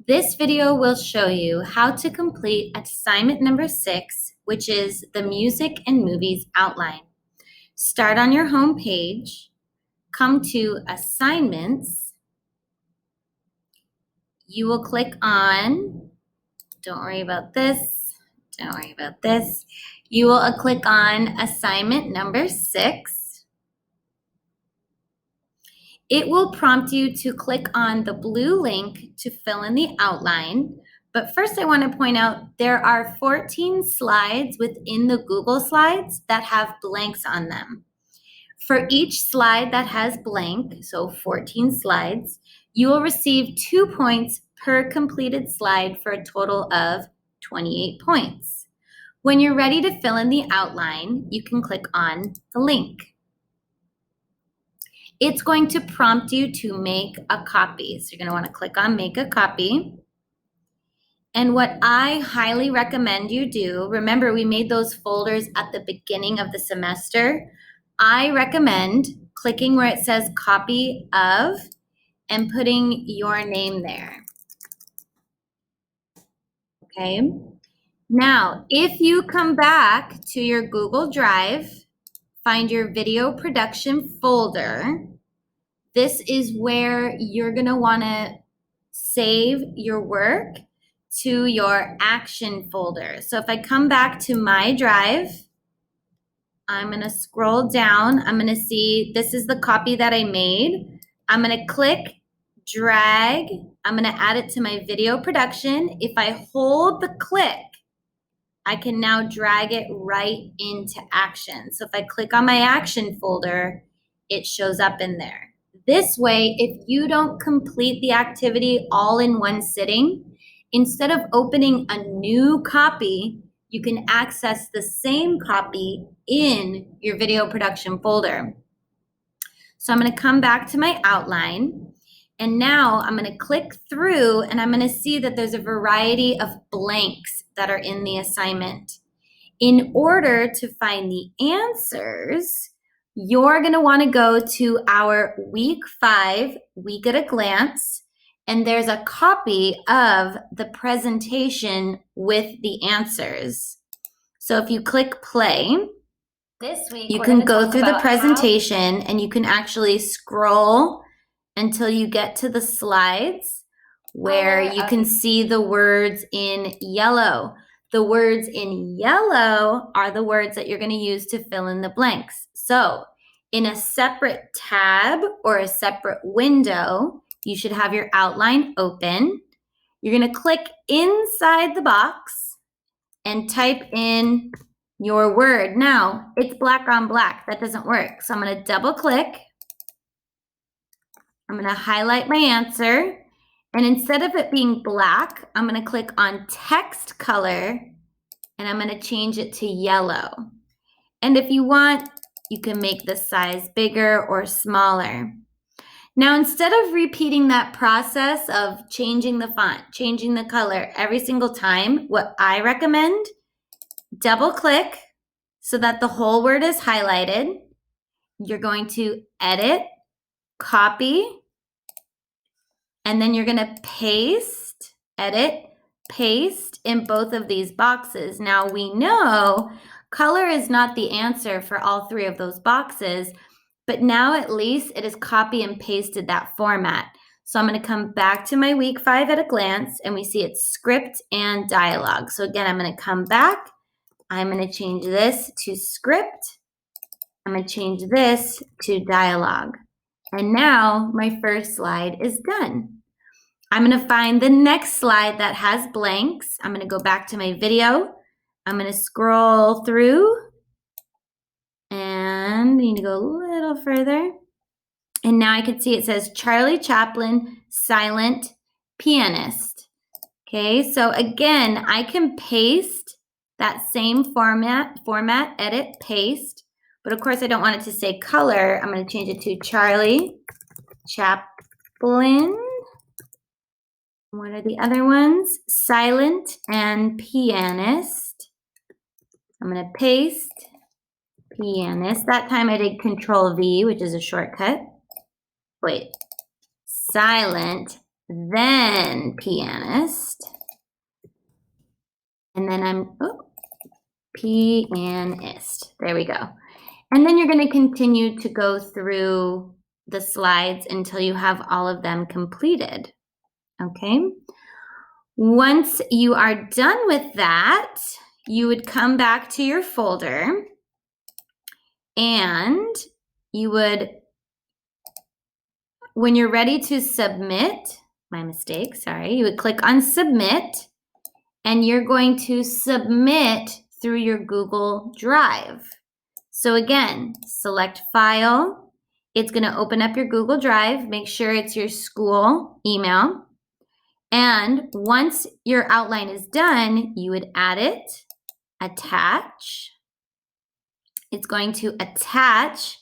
This video will show you how to complete assignment number 6, which is the music and movies outline. Start on your home page, come to assignments. You will click on, don't worry about this. You will click on assignment number 6. It will prompt you to click on the blue link to fill in the outline. But first I want to point out there are 14 slides within the Google Slides that have blanks on them. For each slide that has blank, so 14 slides, you will receive 2 points per completed slide for a total of 28 points. When you're ready to fill in the outline, you can click on the link. It's going to prompt you to make a copy. So you're going to want to click on make a copy. And what I highly recommend you do, remember we made those folders at the beginning of the semester. I recommend clicking where it says copy of and putting your name there. Okay. Now, if you come back to your Google Drive, find your video production folder. This is where you're going to want to save your work to your action folder. So if I come back to my drive, I'm going to scroll down. I'm going to see this is the copy that I made. I'm going to click, drag. I'm going to add it to my video production. If I hold the click, I can now drag it right into action. So if I click on my action folder, it shows up in there. This way, if you don't complete the activity all in one sitting, instead of opening a new copy, you can access the same copy in your video production folder. So I'm going to come back to my outline. And now I'm going to click through and I'm going to see that there's a variety of blanks that are in the assignment. In order to find the answers, you're going to want to go to our week 5 week at a glance, and there's a copy of the presentation with the answers. So if you click play, this week you can go through the presentation and you can actually scroll until you get to the slides where you can see the words in yellow. The words in yellow are the words that you're going to use to fill in the blanks. So in a separate tab or a separate window, you should have your outline open. You're going to click inside the box and type in your word. Now, it's black on black. That doesn't work. So I'm going to double click. I'm going to highlight my answer. And instead of it being black, I'm going to click on text color and I'm going to change it to yellow. And if you want, you can make the size bigger or smaller. Now, instead of repeating that process of changing the font, changing the color every single time, what I recommend, double click so that the whole word is highlighted. You're going to edit, copy, and then you're going to paste, edit, paste in both of these boxes. Now we know color is not the answer for all 3 of those boxes, but now at least it is copy and pasted that format. So I'm going to come back to my week 5 at a glance and we see it's script and dialogue. So again, I'm going to come back. I'm going to change this to script. I'm going to change this to dialogue. And now my first slide is done. I'm going to find the next slide that has blanks. I'm going to go back to my video. I'm going to scroll through and I need to go a little further. And now I can see it says Charlie Chaplin, silent pianist. Okay, so again, I can paste that same format, edit, paste. But of course, I don't want it to say color. I'm going to change it to Charlie Chaplin. What are the other ones? Silent and pianist. I'm going to paste pianist. That time I did Control V, which is a shortcut. Wait, silent then pianist, and then pianist. There we go. And then you're going to continue to go through the slides until you have all of them completed. Okay? Once you are done with that, you would come back to your folder and you would, when you're ready to submit, my mistake, sorry, you would click on submit and you're going to submit through your Google Drive. So again, select file. It's going to open up your Google Drive. Make sure it's your school email. And once your outline is done, you would add it, attach. It's going to attach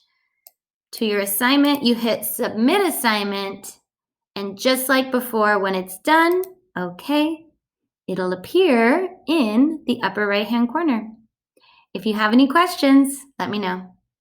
to your assignment. You hit submit assignment. And just like before, when it's done, okay, it'll appear in the upper right-hand corner. If you have any questions, let me know.